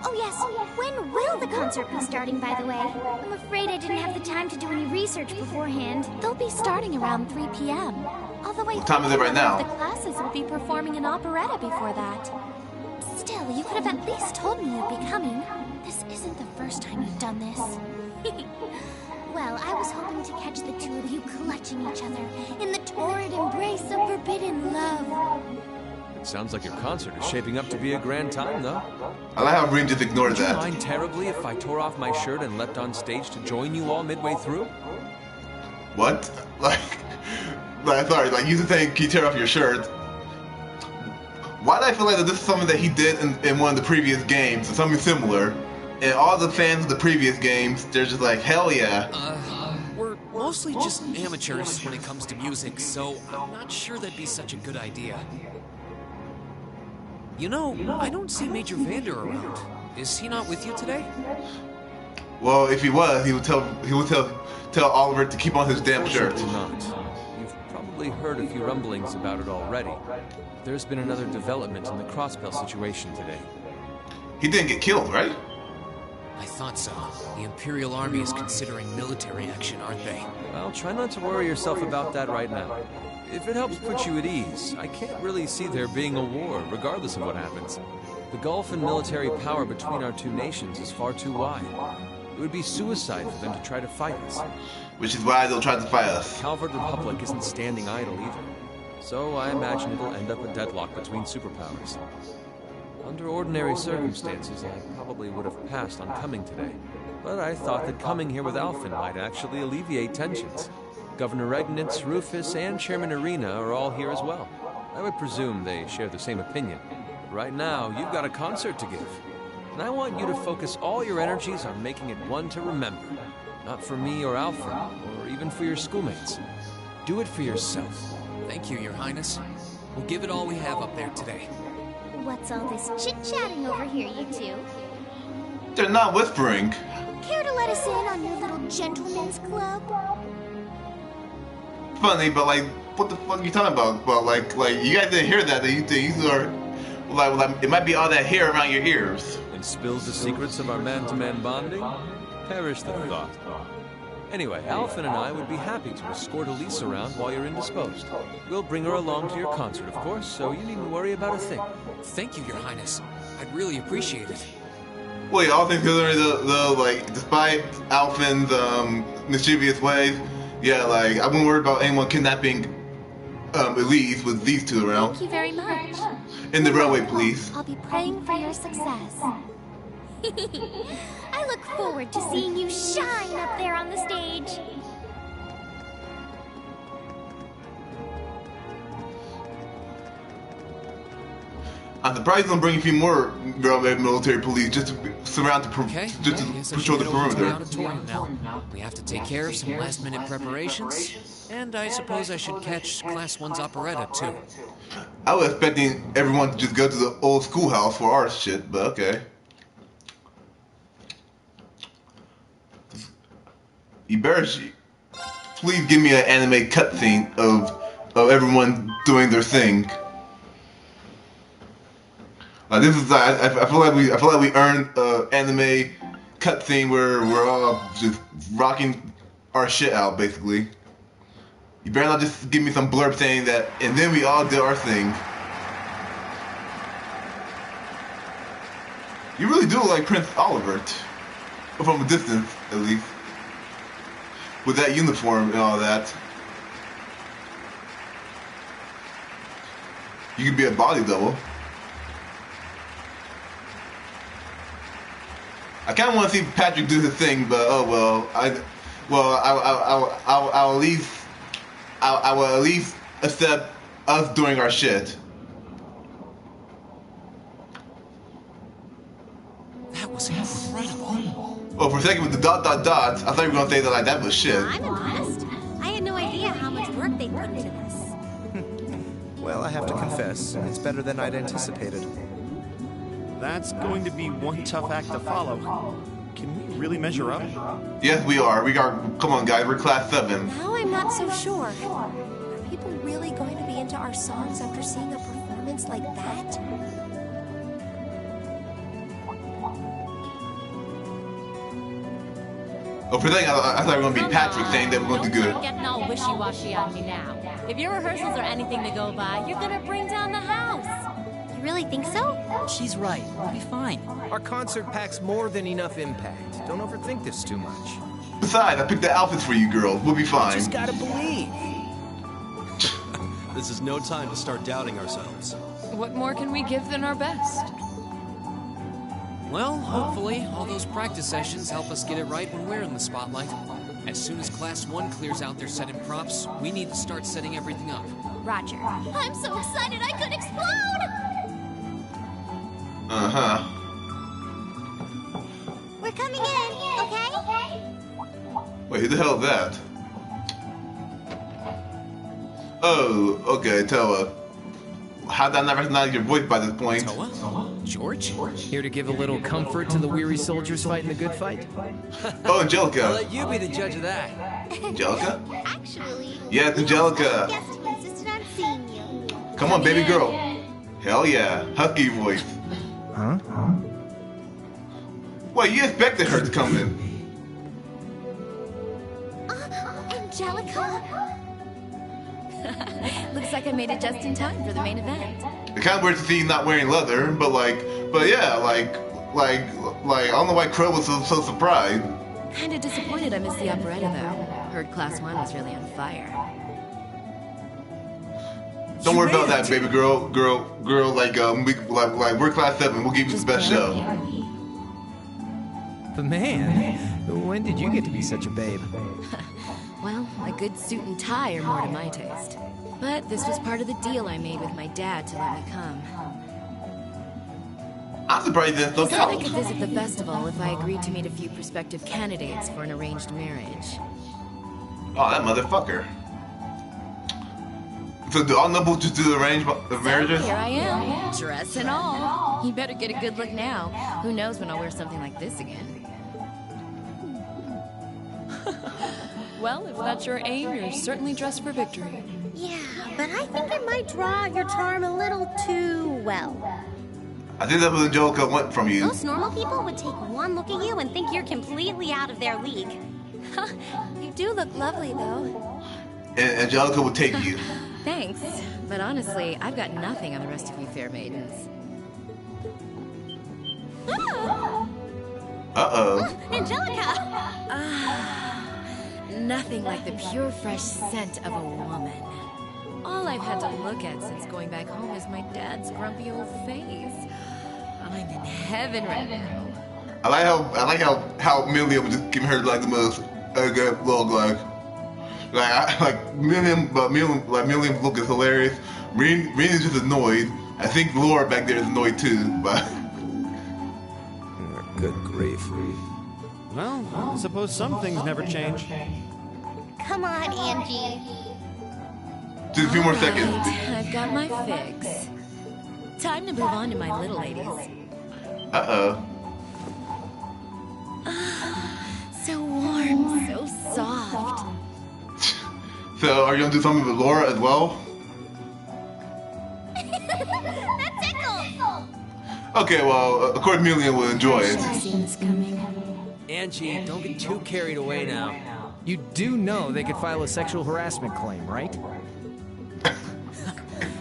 Oh yes, when will the concert be starting, by the way? I'm afraid I didn't have the time to do any research beforehand. They'll be starting around 3 p.m. Although I What time is it right think now? the classes will be performing an operetta before that. Still, you could have at least told me you'd be coming. This isn't the first time you've done this. Well, I was hoping to catch the two of you clutching each other in the torrid embrace of forbidden love. It sounds like your concert is shaping up to be a grand time, though. I like how Breen just ignored Would you that. mind terribly if I tore off my shirt and leapt on stage to join you all midway through? What? Sorry, like you saying, can you tear off your shirt? Why do I feel like that this is something that he did in one of the previous games, or something similar? And all the fans of the previous games, they're just like, hell yeah. We're mostly just amateurs when it comes to music, so I'm not sure that'd be such a good idea. You know, I don't see Major Vander around. Is he not with you today? Well, if he was, he would tell Oliver to keep on his damn shirt. Certainly not. You've probably heard a few rumblings about it already. There's been another development in the Crossbell situation today. He didn't get killed, right? I thought so. The Imperial Army is considering military action, aren't they? Well, try not to worry yourself about that right now. If it helps put you at ease, I can't really see there being a war, regardless of what happens. The gulf in military power between our two nations is far too wide. It would be suicide for them to try to fight us. Which is why they'll try to fight us. Calvard Republic isn't standing idle either. So I imagine it'll end up a deadlock between superpowers. Under ordinary circumstances, I probably would have passed on coming today. But I thought that coming here with Alphen might actually alleviate tensions. Governor Regnitz, Rufus, and Chairman Arena are all here as well. I would presume they share the same opinion. Right now, you've got a concert to give. And I want you to focus all your energies on making it one to remember. Not for me or Alphen, or even for your schoolmates. Do it for yourself. Thank you, Your Highness. We'll give it all we have up there today. What's all this chit-chatting over here, you two? They're not whispering. Care to let us in on your little gentleman's club? Funny, but like, what the fuck are you talking about? Well, like you guys didn't hear that you think you are, like, it might be all that hair around your ears. And spills the secrets of our man-to-man bonding? Perish the thought. Anyway, Alphen and I would be happy to escort Elise around while you're indisposed. We'll bring her along to your concert, of course, so you needn't worry about a thing. Thank you, Your Highness. I'd really appreciate it. Wait, all things considering, like, despite Alphen's mischievous ways, yeah, like, I wouldn't worry about anyone kidnapping Elise with these two around. Thank you very much. In the railway police. I'll be praying for your success. I look forward to seeing you shine up there on the stage. I'm surprised they'll bring a few more military police just to surround to patrol the perimeter. Now. We have to take care of some last-minute preparations, and I suppose I should catch Class 1's operetta too. I was expecting everyone to just go to the old schoolhouse for our shit, but okay. You better please give me an anime cutscene of everyone doing their thing. This is I feel like we earned anime cutscene where we're all just rocking our shit out, basically. You better not just give me some blurb saying that, and then we all did our thing. You really do look like Prince Oliver, from a distance, at least. With that uniform and all that. You could be a body double. I kind of want to see Patrick do his thing, but oh well. I will at least accept us doing our shit. That was incredible. Oh, for a second with the dots, I thought you were gonna say that like that was shit. I'm impressed. I had no idea how much work they put into this. Well, I have to confess, it's better than I'd anticipated. That's going to be one tough act to follow. Can we really measure up? Yes, we are. Come on, guys. We're class 7. Now I'm not so sure. Are people really going to be into our songs after seeing a performance like that? Oh, for a second, I thought we were gonna be Patrick saying that we're gonna do good. Don't getting all wishy-washy on me now. If your rehearsals are anything to go by, you're gonna bring down the house. You really think so? She's right. We'll be fine. Our concert packs more than enough impact. Don't overthink this too much. Besides, I picked the outfits for you girls. We'll be fine. Just gotta believe. This is no time to start doubting ourselves. What more can we give than our best? Well, hopefully, all those practice sessions help us get it right when we're in the spotlight. As soon as Class 1 clears out their set and props, we need to start setting everything up. Roger. I'm so excited I could explode! Uh-huh. We're coming in, okay? Wait, who the hell is that? Oh, okay, Toa. How did I not recognize your voice by this point? Toa? George? Here to give a little comfort to the weary soldiers fighting the good fight? Oh, Angelica. I'll let you be the judge of that. Angelica? Actually, Yes, Angelica. guest who insisted on seeing you. Come on, baby girl. Hell yeah. Husky voice. Huh? Wait, you expected her to come in. Angelica? like I made it just in time for the main event. It kind of weird to see you not wearing leather, but yeah, I don't know why Crow was so surprised. Kinda disappointed I missed the operetta though. Heard Class 1 was really on fire. Don't worry about that, baby girl. We're Class 7. We'll give you the best show. But man, when did you get to be such a babe? Well, a good suit and tie are more to my taste. But this was part of the deal I made with my dad to let me come. I'm surprised this He don't said I count. could visit the festival if I agreed to meet a few prospective candidates for an arranged marriage. Oh, that motherfucker. So do all nobles just do the arranged marriages? Here I am, dress and all. You better get a good look now. Who knows when I'll wear something like this again. Well, if that's your aim, you're certainly dressed for victory. Yeah, but I think it might draw out your charm a little too well. I think that's what Angelica went from you. Most normal people would take one look at you and think you're completely out of their league. You do look lovely, though. And Angelica would take you. Thanks, but honestly, I've got nothing on the rest of you fair maidens. Uh-oh. Angelica! Nothing like the pure, fresh scent of a woman. All I've had to look at since going back home is my dad's grumpy old face. I'm in heaven right now. I like how Milliam was just giving her like the most good look Milliam's look is hilarious. Rene's just annoyed. I think Laura back there is annoyed too, but Good grief. Well, I suppose some things never change. Come on, Angie. just a few more All seconds. right, I've got my fix. Time to move on to my little ladies. Uh-oh. So warm, so soft. So are you gonna do something with Laura as well? That tickles! Okay, well, of course Milliam will enjoy it. I've seen this coming. Angie, don't get too carried away now. You do know they could file a sexual harassment claim, right?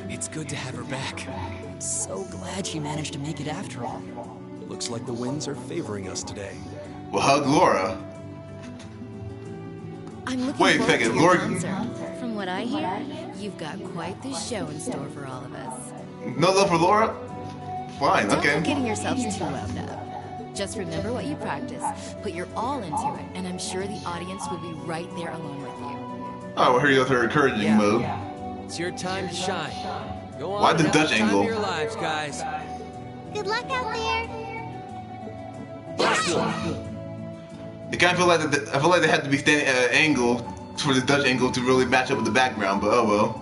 It's good to have her back. I'm so glad she managed to make it after all. Looks like the winds are favoring us today. Well, hug Laura. I'm looking Wait a forward second, to your Lord- concert. From what I hear, you've got quite the show in store for all of us. No love for Laura? Fine, Don't go okay. getting yourselves too wound up. Just remember what you practice, put your all into it, and I'm sure the audience will be right there along with you. Oh, well, here you go to her encouraging mode. It's your time to shine. Go on. Why and the have Dutch time angle? of your lives, guys. Good luck out there. It kind of feel like I feel like they had to be standing at an angle for the Dutch angle to really match up with the background, but oh well.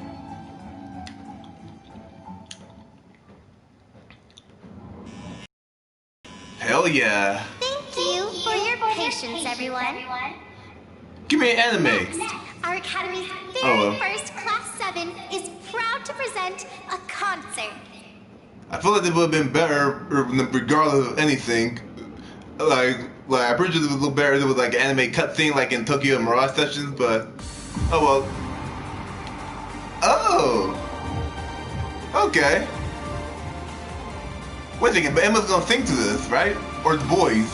Hell yeah. Thank you for your patience, everyone. Give me an anime. Our Academy's Oh, well. very first Class 7 is proud to present a concert. I feel like it would have been better regardless of anything. I'm pretty sure it was a little better if it was like an anime cutscene like in Tokyo and Mirage Sessions, but oh well. Oh! Okay. Wait a second, but Emma's gonna sing to this, right? Or the boys?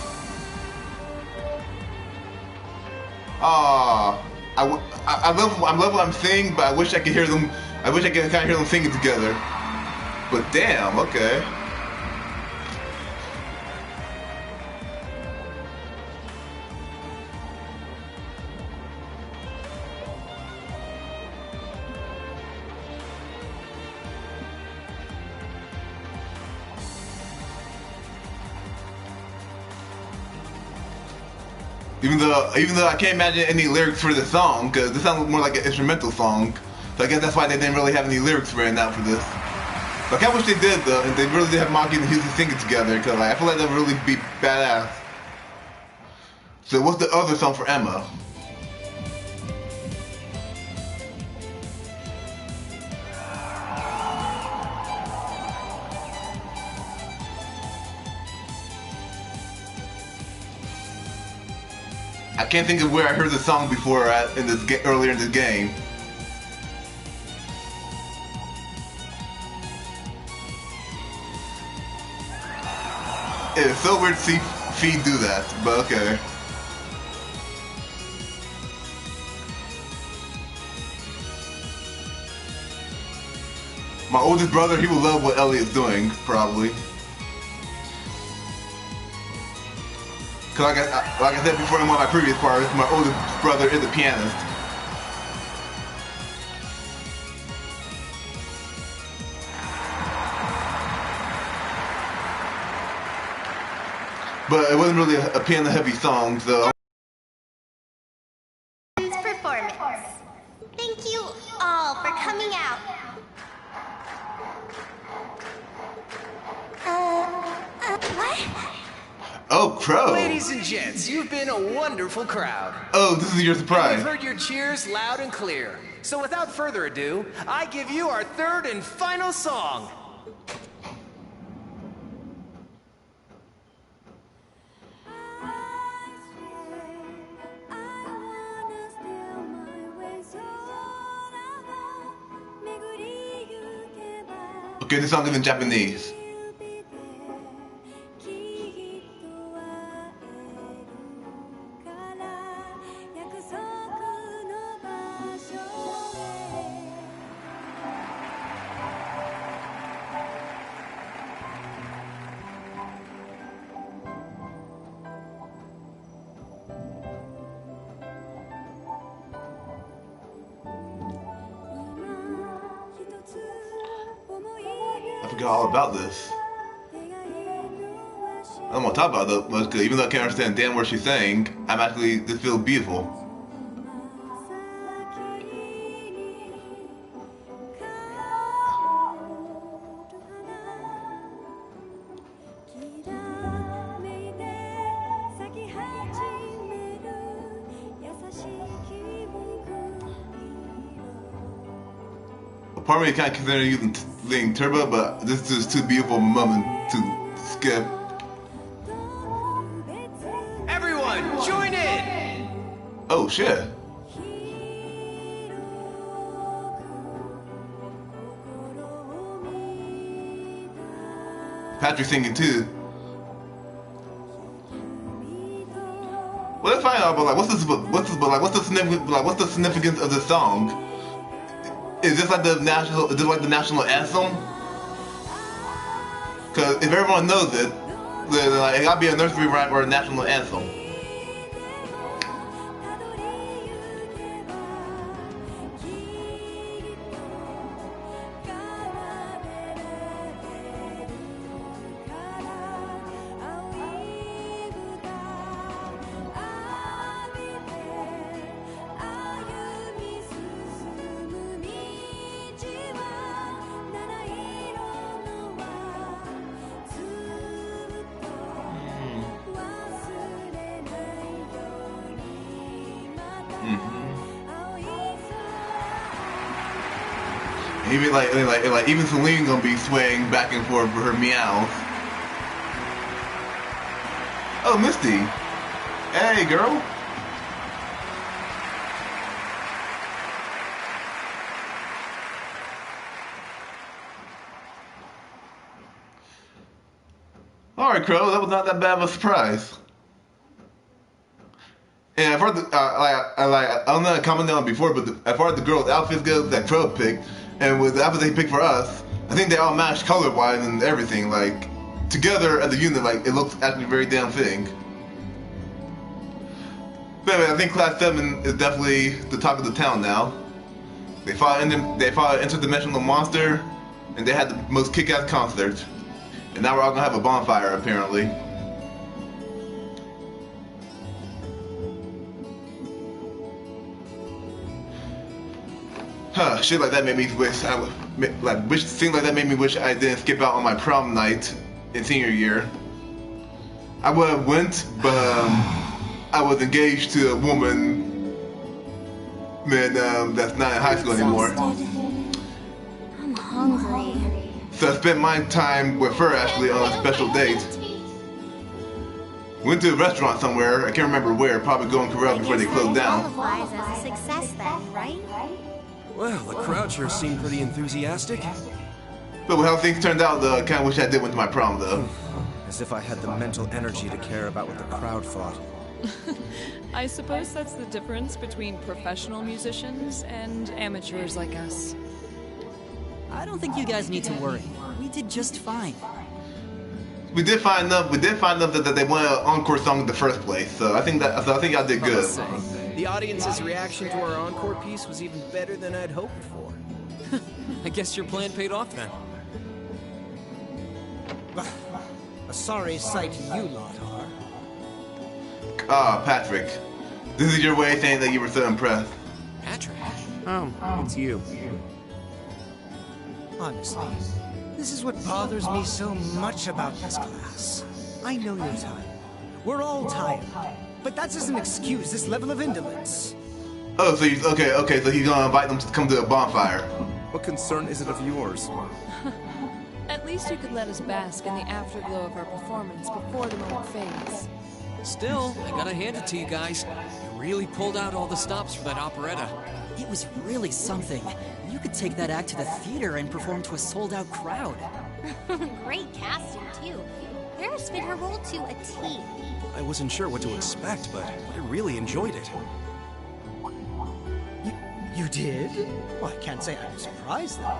I love what I'm singing, but I wish I could hear them. I wish I could kind of hear them singing together. But damn, okay. Even though I can't imagine any lyrics for the song, because this sounds more like an instrumental song. So I guess that's why they didn't really have any lyrics written out for this. But I kind of wish they did though, and they really did have Maki and Houston sing it together, because I feel like that would really be badass. So what's the other song for Emma? I can't think of where I heard the song before earlier in this game. It's so weird to see Fee do that, but okay. My oldest brother, he will love what Elliot's doing, probably. Cause like I said before in one of my previous parts, my oldest brother is a pianist. But it wasn't really a piano-heavy song, so. Performance. Thank you all for coming out. What? Oh, Crow! Ladies and gents, you've been a wonderful crowd. Oh, this is your surprise. We've heard your cheers loud and clear. So without further ado, I give you our third and final song. Okay, this song is in Japanese. I forgot all about this. I don't want to talk about it much because even though I can't understand damn what she's saying, this feels beautiful. Part of me kind of consider using turbo, but this is too beautiful a moment to skip. Everyone, join in! Oh shit! Patrick singing too. Well, let's find out. But like, what's the significance of this song? Is this like the national anthem? Because if everyone knows it, then like, it gotta be a nursery rhyme or a national anthem. Even Celine gonna be swaying back and forth for her meows. Oh, Misty. Hey, girl. All right, Crow. That was not that bad of a surprise. And I've heard I don't know, I commented on it before, but as far as the girls' outfits go, that Crow picked, and with the outfits they picked for us, I think they all match color-wise and everything. Like together as a unit, like it looks actually very damn fitting. But anyway, I think Class 7 is definitely the talk of the town now. They fought an interdimensional monster, and they had the most kick-ass concert. And now we're all gonna have a bonfire, apparently. Huh, shit like that made me wish I would, things like that made me wish I didn't skip out on my prom night in senior year. I would have went, but I was engaged to a woman, that's not in high school anymore. I'm hungry. So I spent my time with her actually on a special date. Went to a restaurant somewhere, I can't remember where, probably going Corral before they closed down. Qualifies as a success then, right? Well, the crowd sure seemed pretty enthusiastic. But with how things turned out, though, I kind of wish I did went to my prom, though. As if I had the mental energy to care about what the crowd thought. I suppose that's the difference between professional musicians and amateurs like us. I don't think you guys need to worry. We did just fine. We did find enough that they wanted an encore song in the first place. So I think y'all did good. I'll say, the audience's reaction to our encore piece was even better than I'd hoped for. I guess your plan paid off then. A sorry sight you lot are. Ah, Patrick. This is your way of saying that you were so impressed. Patrick? It's you. Honestly, this is what bothers me so much about this class. I know you're tired. We're all tired. But that doesn't excuse this level of indolence. Oh, so he's okay, so he's gonna invite them to come to a bonfire. What concern is it of yours? At least you could let us bask in the afterglow of our performance before the moment fades. Still, I gotta hand it to you guys. You really pulled out all the stops for that operetta. It was really something. You could take that act to the theater and perform to a sold-out crowd. Great casting, too. Paris fit her role to a T. I wasn't sure what to expect, but I really enjoyed it. You did? Well, I can't say I was surprised, though.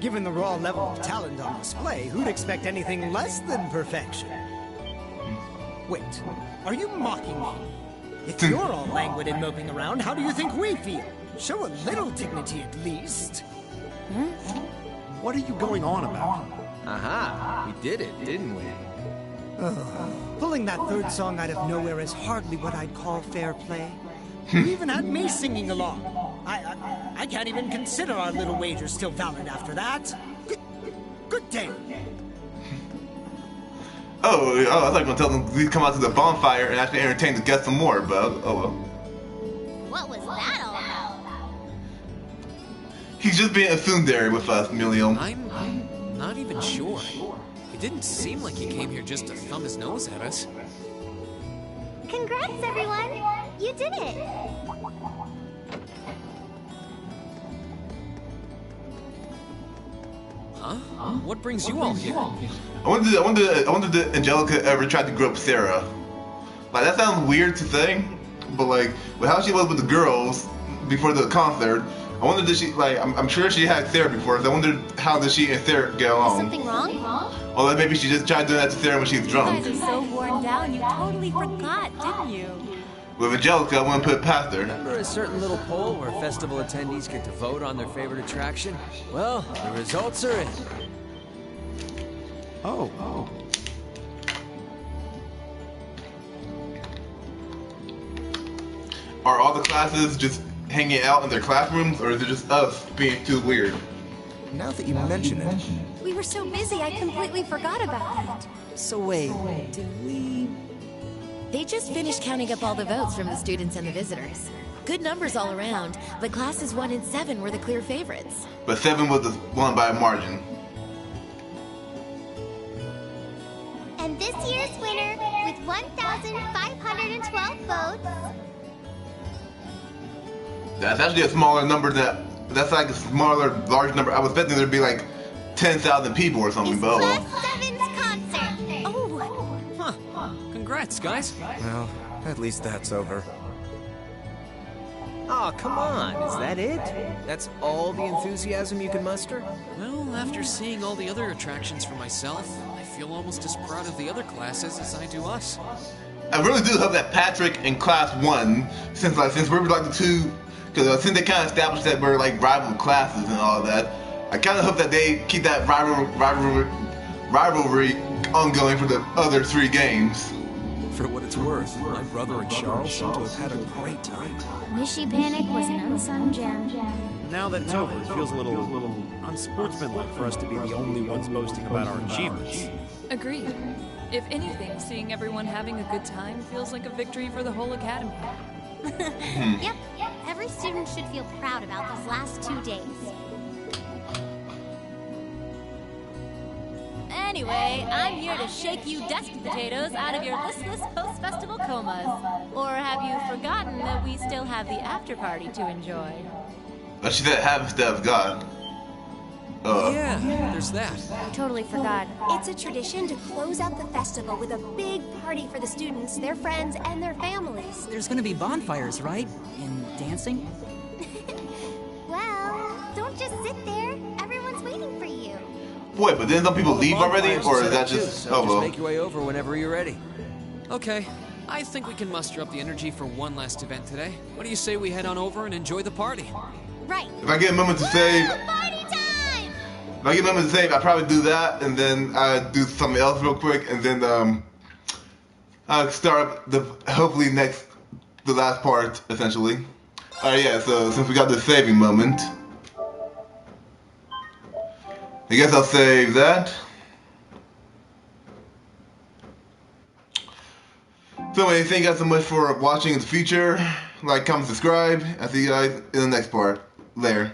Given the raw level of talent on display, who'd expect anything less than perfection? Wait, are you mocking me? If you're all languid and moping around, how do you think we feel? Show a little dignity at least. What are you going on about? Aha, we did it, didn't we? Pulling that third song out of nowhere is hardly what I'd call fair play. You even had me singing along. I can't even consider our little wager still valid after that. Good day. Oh, I thought you were gonna tell them to come out to the bonfire and actually entertain the guests some more, but oh well. What was that all about? He's just being a tsundere with us, Milium. I'm not even sure. It didn't seem like he came here just to thumb his nose at us. Congrats, everyone! You did it! Huh? What brings you all here? I wonder did Angelica ever try to grope Sarah? Like, that sounds weird to say, but like, with how she was with the girls before the concert, I wonder did she, like, I'm sure she had Sarah before, so I wondered how did she and Sarah get along? Something wrong? Or like maybe she just tried doing that to Sarah when she was drunk. You guys are so worn down, you totally forgot, didn't you? With Angelica, I wouldn't put it past her. Remember a certain little poll where festival attendees get to vote on their favorite attraction? Well, the results are in. Oh. Are all the classes just hanging out in their classrooms, or is it just us being too weird? Now that you mention it. We were so busy, I completely forgot about that. So wait, did we... They just finished counting up all the votes from the students and the visitors. Good numbers all around, but classes 1 and 7 were the clear favorites. But 7 was the one by a margin. And this year's winner, with 1,512 votes... That's actually a smaller number that's like a smaller, large number. I was expecting there'd be like 10,000 people or something, but Class 7's concert! Oh! Huh. Congrats, guys. Well, at least that's over. Oh, come on, is that it? That's all the enthusiasm you can muster? Well, after seeing all the other attractions for myself, I feel almost as proud of the other classes as I do us. I really do hope that Patrick in class 1, since we're like the two, because since they kind of established that we're like rival classes and all that, I kind of hope that they keep that rivalry ongoing for the other 3 games. For what it's worth, my brother and Charles seem to have had a great time. Mishy Panic was an unsung gem. Now that it's over, it feels a little unsportsmanlike for us to be the only ones boasting about our achievements. Agreed. If anything, seeing everyone having a good time feels like a victory for the whole academy. Yep, every student should feel proud about these last 2 days. Anyway, I'm here to shake you desk potatoes out of your listless post-festival comas. Or have you forgotten that we still have the after party to enjoy? But she said have instead of God. Yeah, there's that. I totally forgot. It's a tradition to close out the festival with a big party for the students, their friends, and their families. There's gonna be bonfires, right? And dancing? Well, don't just sit there. Everyone's waiting for you. Wait, but didn't some people leave already? Bonfires Or are is set that up too, just... so Oh, just well. make your way over whenever you're ready. Okay, I think we can muster up the energy for one last event today. What do you say we head on over and enjoy the party? Right. If I get a moment to save... Party time! If I get a moment to save, I'd probably do that, and then I'd do something else real quick, and then I'll start the hopefully the last part, essentially. Alright, yeah, so since we got the saving moment, I guess I'll save that. So anyway, thank you guys so much for watching in the future. Like, comment, subscribe. I'll see you guys in the next part. Later.